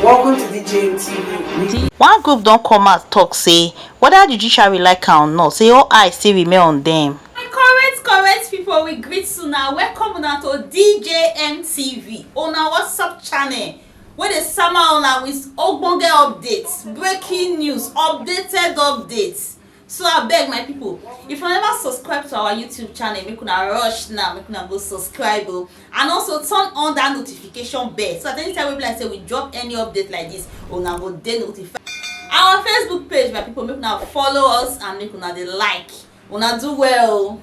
Welcome to DJ One group don't come out talk say whether the judiciary like am or not, say all eyes still remain on them. Correct people, we greet you now. Welcome now to DJMTV on our WhatsApp channel where dey sama una with ogbonge updates, breaking news, updated updates. So abeg my people, if you never subscribe to our YouTube channel, make una rush now, make una go subscribe and also turn on that notification bell so that anytime we be like say we drop any update like this, una go dey notified. Our Facebook page, my people, make una follow us and make una dey like. Una do well.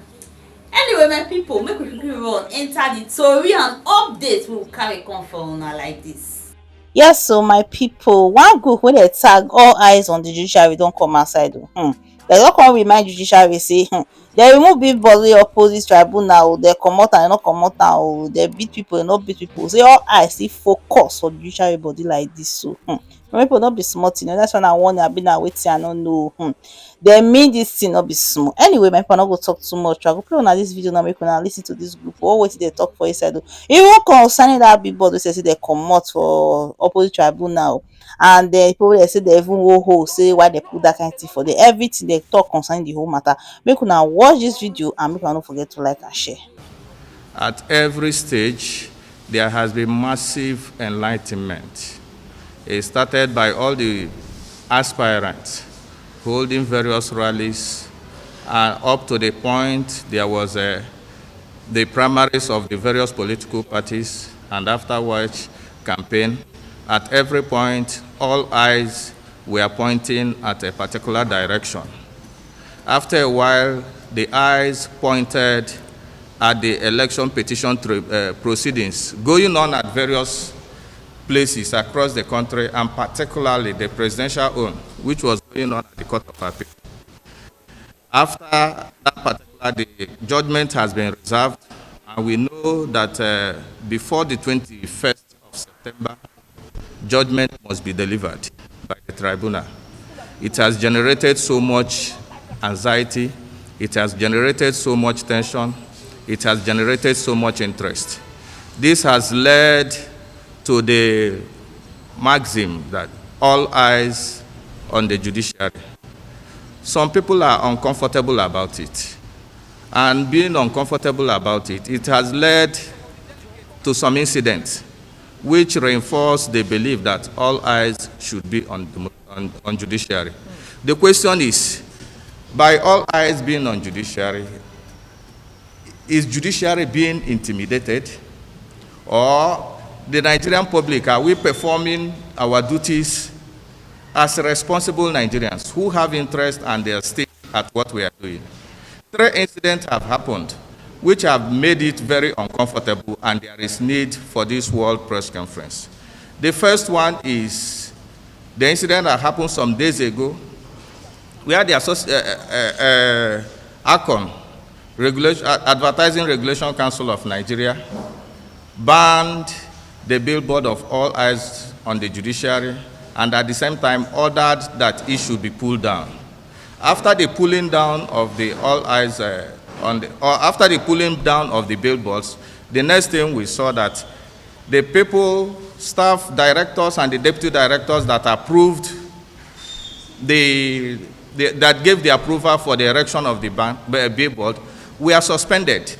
Anyway my people, make we quickly run enter the tori and update we will carry come for una like this. Yes, so my people, one group wey dey tag all eyes on the judiciary don come outside o. Dem don come remind judiciary say dem remove billboard wey oppose tribunal o, dem comot am, dem no comot am o, dem beat people, dem no beat people, say all eyes still focus for judiciary body like this. So my people, no be small thing, that's why na warning abi na wetin I no know. Dem mean this thing no be small. Anyway my people, I no go talk too much, I go play una this video now make una lis ten to this group or wetin dey talk for inside o. Even concerning that billboard wey say dem comot for opposite tribunal and people wey say dem even hold say why dem put that kind thing for there, everything dem talk concerning the whole matter. Make una watch this video and make una no forget to like and share. At every stage, there has been massive enlightenment. It started by all the aspirants holding various rallies, and up to the point there was the primaries of the various political parties, and afterwards campaign. At every point, all eyes were pointing at a particular direction. After a while, the eyes pointed at the election petition proceedings going on at various places across the country, and particularly the presidential own, which was going on at the Court of Appeal. After that particular day, judgment has been reserved, and we know that before the 21st of September, judgment must be delivered by the tribunal. It has generated so much anxiety, it has generated so much tension, it has generated so much interest. This has led to the maxim that all eyes on the judiciary. Some people are uncomfortable about it, and being uncomfortable about it, it has led to some incidents which reinforce the belief that all eyes should be on judiciary. The question is, by all eyes being on judiciary, is judiciary being intimidated? Or the Nigerian public, are we performing our duties as responsible Nigerians who have interest and they are staying at what we are doing? 3 incidents have happened which have made it very uncomfortable, and there is need for this World Press Conference. The first one is the incident that happened some days ago, where the ACON, Advertising Regulation Council of Nigeria, banned the billboard of all eyes on the judiciary, and at the same time ordered that it should be pulled down. After the pulling down of the all eyes after the pulling down of the billboards, the next thing we saw that the people, staff, directors, and the deputy directors that approved that gave the approval for the erection of the billboard were suspended.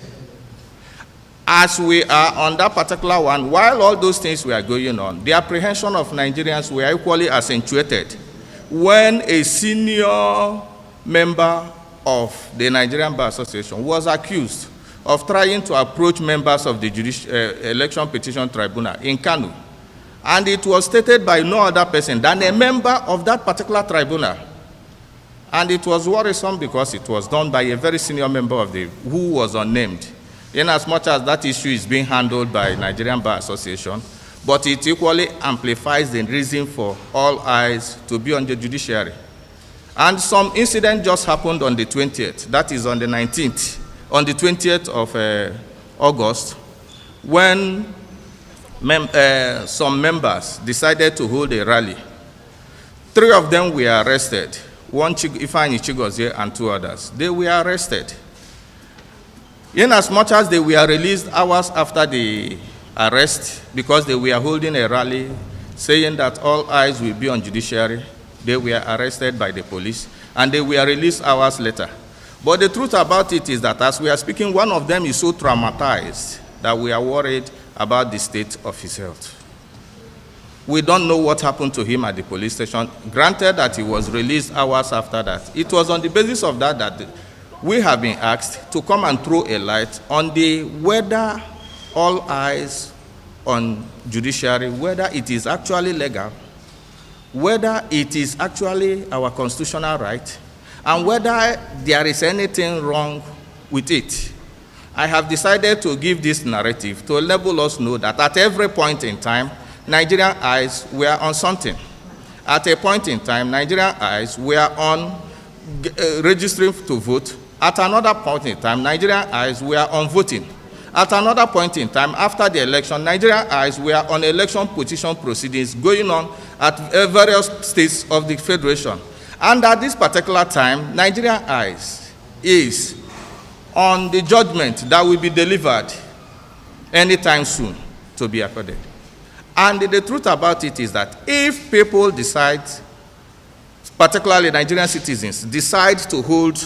As we are on that particular one, while all those things were going on, the apprehension of Nigerians were equally accentuated when a senior member of the Nigerian Bar Association was accused of trying to approach members of the Election Petition Tribunal in Kano. And it was stated by no other person than a member of that particular tribunal. And it was worrisome because it was done by a very senior member of who was unnamed, in as much as that issue is being handled by Nigerian Bar Association, but it equally amplifies the reason for all eyes to be on the judiciary. And some incident just happened on the 20th, that is on the 19th, on the 20th of August, when some members decided to hold a rally. 3 of them were arrested, one Ifeanyi Chigozie and 2 others. They were arrested. In as much as they were released hours after the arrest because they were holding a rally, saying that all eyes will be on judiciary. They were arrested by the police, and they were released hours later. But the truth about it is that as we are speaking, one of them is so traumatized that we are worried about the state of his health. We don't know what happened to him at the police station. Granted that he was released hours after that. It was on the basis of that that we have been asked to come and throw a light on the whether all eyes on judiciary, whether it is actually legal, whether it is actually our constitutional right, and whether there is anything wrong with it. I have decided to give this narrative to enable us know that at every point in time, Nigerian eyes were on something. At a point in time, Nigerian eyes were on registering to vote. At another point in time, Nigerian eyes were on voting. At another point in time, after the election, Nigerian eyes were on election petition proceedings going on at various states of the Federation. And at this particular time, Nigerian eyes is on the judgment that will be delivered anytime soon to be accorded. And the truth about it is that if people decide, particularly Nigerian citizens, decide to hold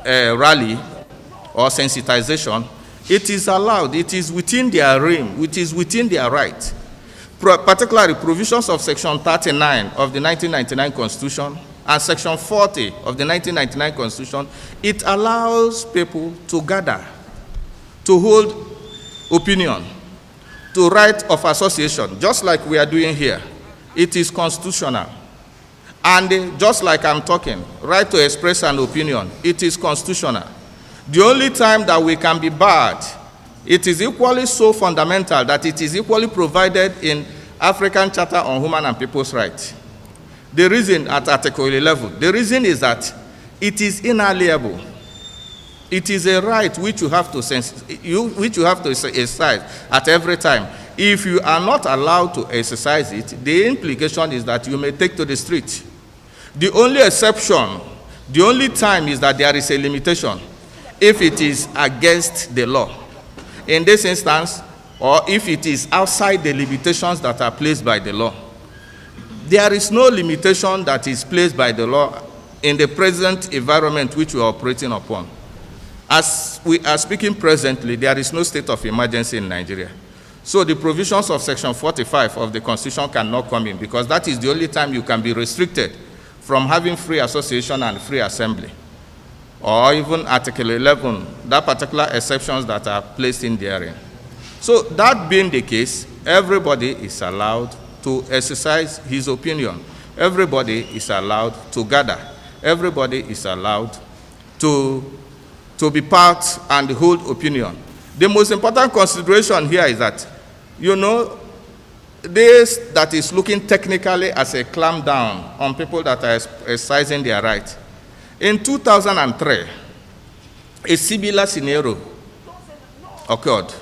a rally or sensitization, it is allowed, it is within their realm, it is within their right. Particularly provisions of Section 39 of the 1999 Constitution and Section 40 of the 1999 Constitution, it allows people to gather, to hold opinion, to right of association, just like we are doing here. It is constitutional. And just like I'm talking, right to express an opinion, it is constitutional. The only time that we can be barred, it is equally so fundamental that it is equally provided in African Charter on Human and People's Rights. The reason at Article 11, the reason is that it is inalienable. It is a right which you have to exercise at every time. If you are not allowed to exercise it, the implication is that you may take to the street. The only exception, the only time is that there is a limitation if it is against the law. In this instance, or if it is outside the limitations that are placed by the law. There is no limitation that is placed by the law in the present environment which we are operating upon. As we are speaking presently, there is no state of emergency in Nigeria. So the provisions of Section 45 of the Constitution cannot come in, because that is the only time you can be restricted from having free association and free assembly. Or even Article 11, that particular exceptions that are placed in therein. So that being the case, everybody is allowed to exercise his opinion. Everybody is allowed to gather. Everybody is allowed to be part and hold opinion. The most important consideration here is that, this that is looking technically as a clamp down on people that are exercising their right. In 2003, a similar scenario occurred.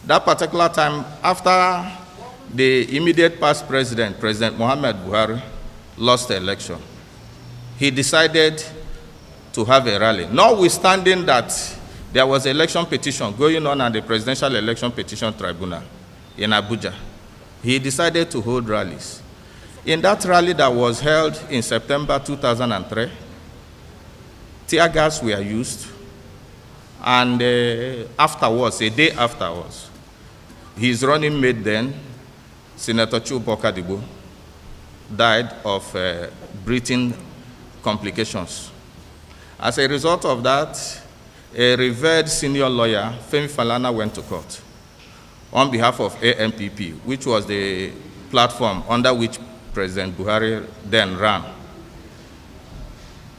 That particular time, after the immediate past president, President Muhammad Buhari, lost the election, he decided to have a rally. Notwithstanding that there was an election petition going on at the Presidential Election Petition Tribunal in Abuja, he decided to hold rallies. In that rally that was held in September 2003, tear gas were used, and afterwards, a day afterwards, his running mate then, Senator Chuboka Dibo, died of breathing complications. As a result of that, a revered senior lawyer, Femi Falana, went to court on behalf of AMPP, which was the platform under which President Buhari then ran.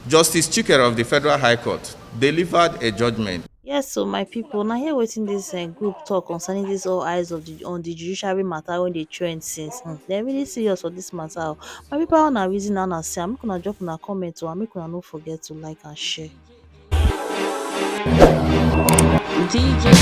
Justice Chikere of the Federal High Court delivered a judgment. Yes, so my people, now here waiting this group talk concerning this all eyes on the judiciary matter when they trend since. They're really serious for this matter. My people on a reason and say I'm gonna drop in a comment or I'm gonna not forget to like and share. DJ